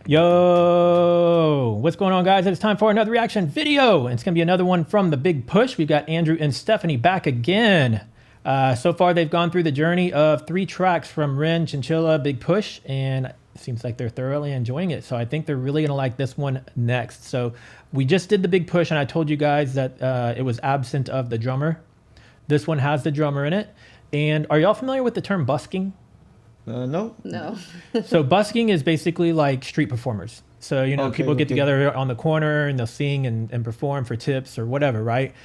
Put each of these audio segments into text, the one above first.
Yo, what's going on, guys? It's time for another reaction video. It's gonna be another one from the Big Push. We've got Andrew and Stephanie back again. So far, they've gone through the journey of 3 tracks from Ren, Chinchilla, Big Push, and it seems like they're thoroughly enjoying it. So I think they're really gonna like this one next. So we just did the Big Push, and I told you guys that it was absent of the drummer. This one has the drummer in it. And are y'all familiar with the term busking? No. So busking is basically like street performers. So, you know, people get together on the corner and they'll sing and perform for tips or whatever, right?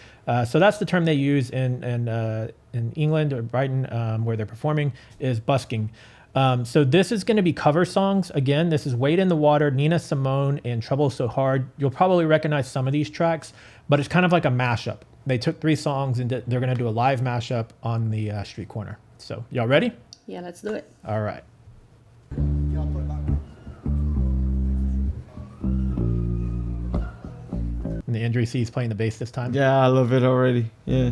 So that's the term they use in England or Brighton, where they're performing, is busking. So this is going to be cover songs. Again, this is Wade in the Water, Nina Simone, and Trouble So Hard. You'll probably recognize some of these tracks, but it's kind of like a mashup. They took 3 songs and they're going to do a live mashup on the street corner. So y'all ready? Yeah, let's do it. All right. And the Andrew C is playing the bass this time. Yeah, I love it already. Yeah.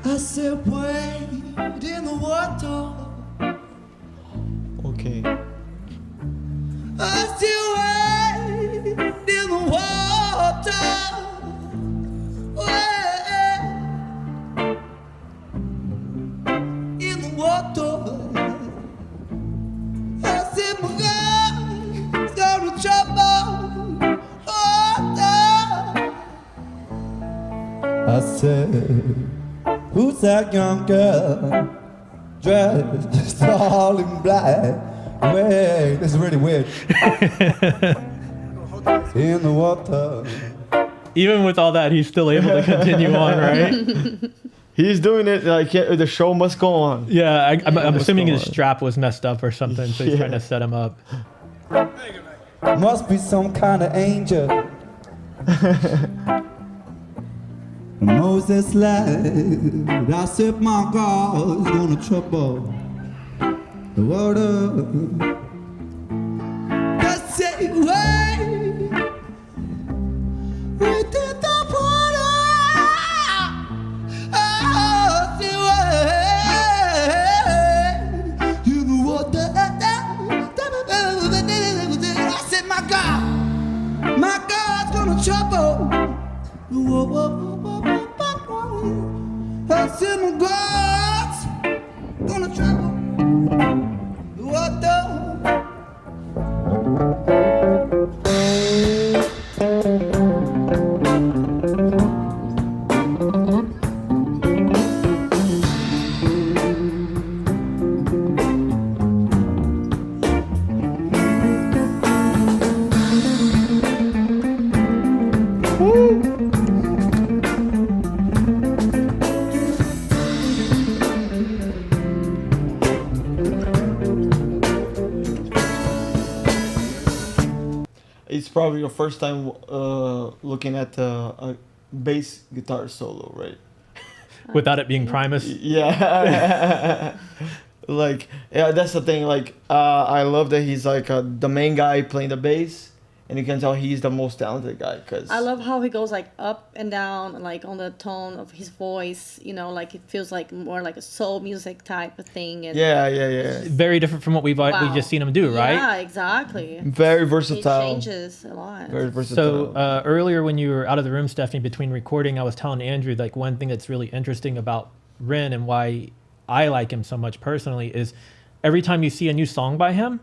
I said, wade in the water. Okay. I still wade in the water. Wade in the water. I said, my God's gonna trouble water. I said, who's that young girl dressed all in black? Wait, this is really weird. In the water. Even with all that, he's still able to continue on, right? He's doing it like the show must go on. Yeah, I'm assuming his strap was messed up or something, so he's trying to set him up. Must be some kind of angel. Moses lied. I said, my God is gonna trouble the water. I say, wait, we did the water. I say, wait, you the water. I said, my God's gonna trouble the water. I said, my God's gonna trouble the water. It's probably your first time looking at a bass guitar solo, right? Without it being Primus. Yeah. Like, yeah, that's the thing. Like, I love that he's like the main guy playing the bass, and you can tell he's the most talented guy. Cause I love how he goes like up and down, like on the tone of his voice. You know, like it feels like more like a soul music type of thing. And yeah. Very different from what we just seen him do, right? Yeah, exactly. Very versatile. It changes a lot. Very versatile. So earlier when you were out of the room, Stephanie, between recording, I was telling Andrew, like, one thing that's really interesting about Ren and why I like him so much personally is every time you see a new song by him,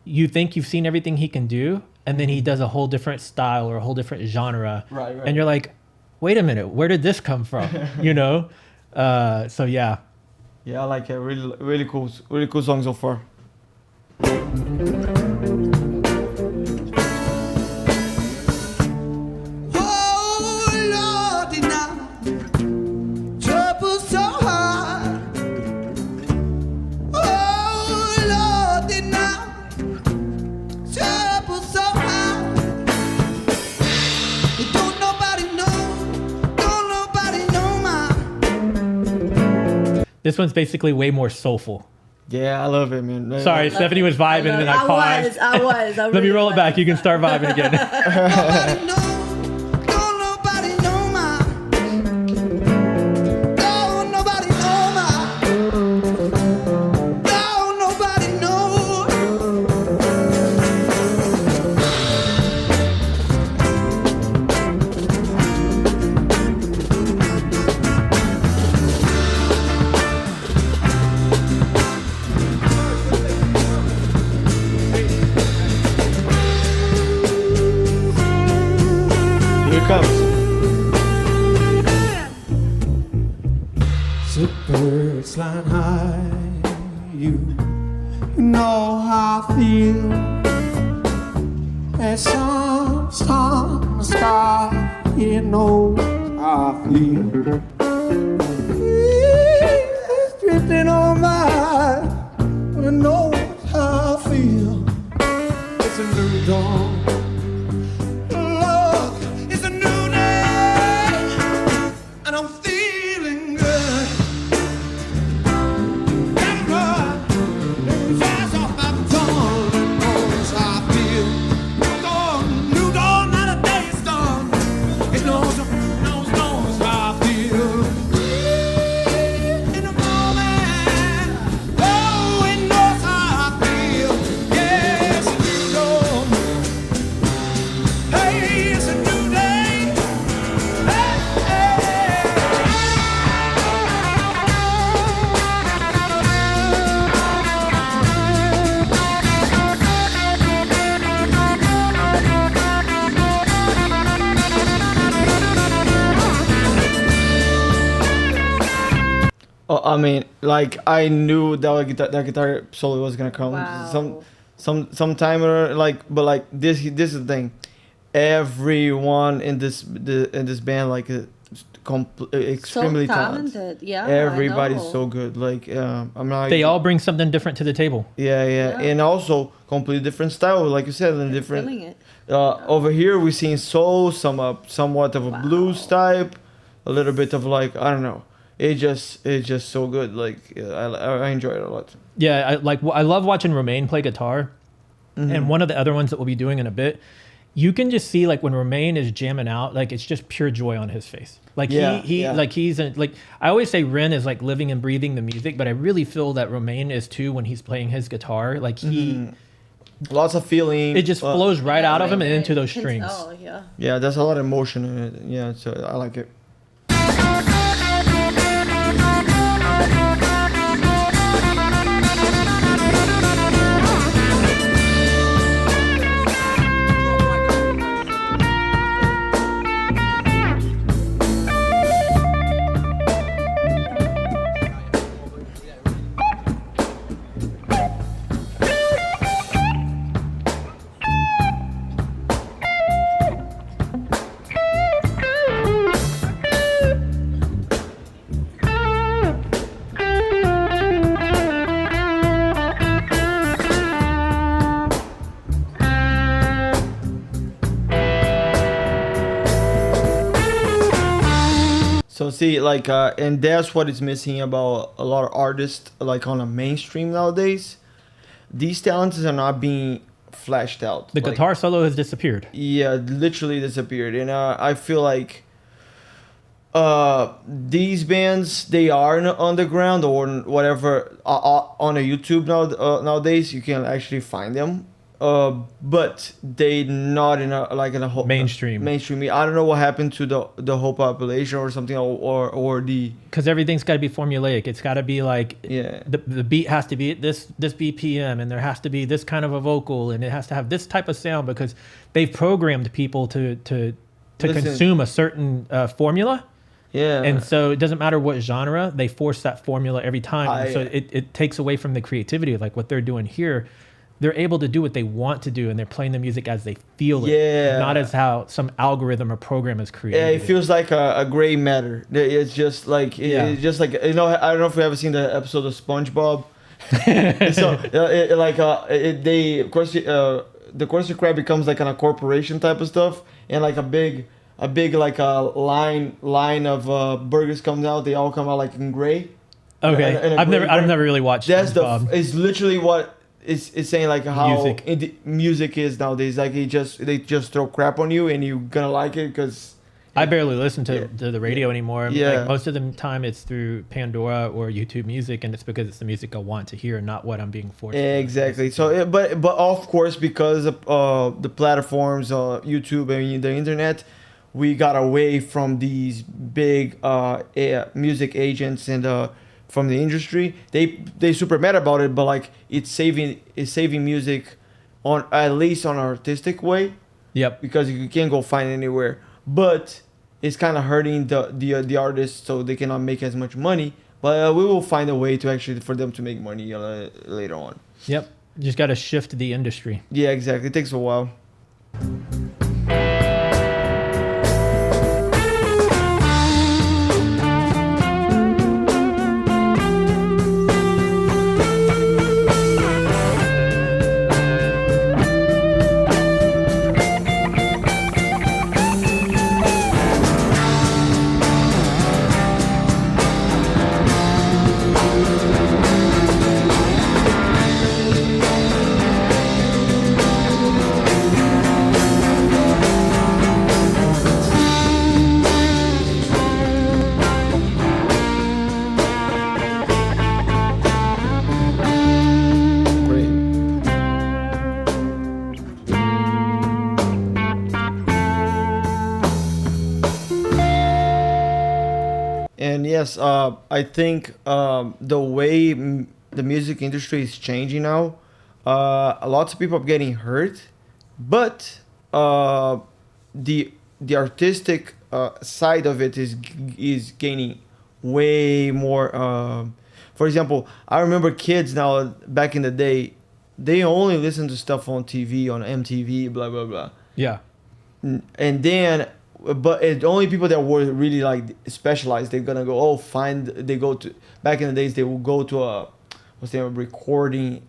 you think you've seen everything he can do, and then he does a whole different style or a whole different genre. Right. And you're like, wait a minute, where did this come from? You know? So yeah. Yeah, I like it. Really cool song so far. This one's basically way more soulful. Yeah, I love it, man. Sorry, Stephanie was vibing and then I paused. I was. Let me roll it back. You can start vibing again. Nobody know, don't nobody know my. Don't nobody know my. Don't nobody know. Here it comes. Zippers flying high, you know how I feel. As sun on the sky, you know how I feel. It's drifting on by, you know how I feel. It's a new dawn. Look, it's a new day, and I'm feeling good. I mean, like I knew that guitar solo was gonna come. Wow. Some time or like, but like this is the thing. Everyone in this band like extremely so talented. Yeah, Everybody's I know. so good. Like I'm not. They all bring something different to the table. Yeah, and also completely different style, like you said, and different. Feeling it. Over here we seen soul, somewhat of a Wow. blues type, a little bit of like I don't know. It's just so good. Like I enjoy it a lot. Yeah, I love watching Romain play guitar. Mm-hmm. And one of the other ones that we'll be doing in a bit, you can just see like when Romain is jamming out, like it's just pure joy on his face. Like he like he's like I always say Ren is like living and breathing the music, but I really feel that Romain is too when he's playing his guitar. Like he Lots of feeling. it just flows right Yeah, out of him and right. into those Can- strings. Oh, yeah. Yeah, there's a lot of emotion in it. Yeah, so I like it. So see, like, and that's what is missing about a lot of artists, like on a mainstream nowadays. These talents are not being flashed out. The Like, guitar solo has disappeared. yeah, literally disappeared. And I feel like these bands, they are in the underground or whatever on a YouTube nowadays. You can actually find them. But they not in a whole Mainstream. Mainstream. I don't know what happened to the whole population or something, or the Because everything's got to be formulaic. It's got to be like yeah. the beat has to be at this BPM, and there has to be this kind of a vocal, and it has to have this type of sound because they've programmed people to Listen. consume a certain formula. Yeah. And so it doesn't matter what genre, they force that formula every time. And so it takes away from the creativity, like what they're doing here. They're able to do what they want to do, and they're playing the music as they feel it, Yeah. not as how some algorithm or program is created. Yeah, it feels like a gray matter. It's just like Yeah. it's just like I don't know if you ever seen the episode of SpongeBob. So they of course the Krusty Krab becomes like a corporation type of stuff, and like a big like a line of burgers comes out. They all come out like in gray. Okay, in a I've great never way. really watched That's SpongeBob. it's literally what it's saying, like how Music. music is nowadays. Like they just throw crap on you and you gonna like it because I barely listen to, Yeah. to the radio anymore. Yeah. Like most of the time it's through Pandora or YouTube Music, and it's because it's the music I want to hear, not what I'm being forced to exactly. listen to. So but of course, because of the platforms, YouTube and the internet, we got away from these big music agents and from the industry. They super mad about it, but like it's saving music on at least on an artistic way, Yep. because you can't go find it anywhere. But it's kind of hurting the artists, so they cannot make as much money. But we will find a way to actually for them to make money later on. Yep. Just got to shift the industry. Yeah, exactly. It takes a while. Great. And yes, I think the way the music industry is changing now, lots of people are getting hurt, but the artistic side of it is gaining way more. For example, I remember kids now back in the day, they only listen to stuff on TV, on MTV, blah blah blah. Yeah. And then but it only people that were really like specialized, they're gonna go they go to, back in the days they will go to a what's the name, recording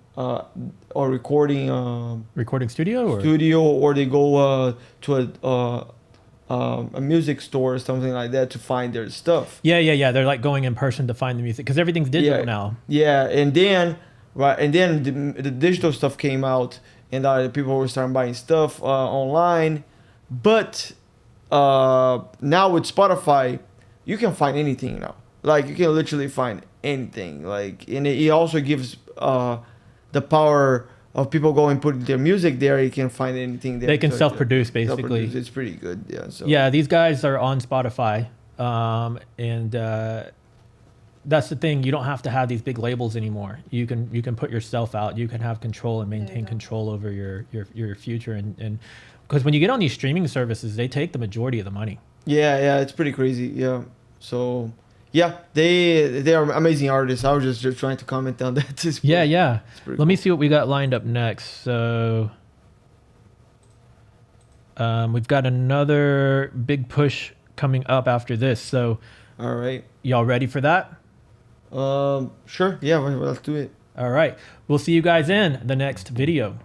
Recording studio or studio, or they go to a music store or something like that to find their stuff. yeah. They're like going in person to find the music because everything's digital now. Yeah, and then the digital stuff came out, and people were starting buying stuff online. But now with Spotify, you can find anything now. Like you can literally find anything. Like, and it also gives the power of people going put their music there. You can find anything there. They can So, self-produce basically. self-produce. It's pretty good. Yeah. So Yeah, these guys are on Spotify, and that's the thing. You don't have to have these big labels anymore. You can put yourself out. You can have control and maintain control over your future. And because when you get on these streaming services, they take the majority of the money. Yeah, it's pretty crazy. Yeah. So yeah, they are amazing artists. I was just trying to comment on that. Yeah. pretty Let me see what we got lined up next. So we've got another big push coming up after this. So All right. y'all ready for that? Sure. Yeah, let's do it. All right. We'll see you guys in the next video.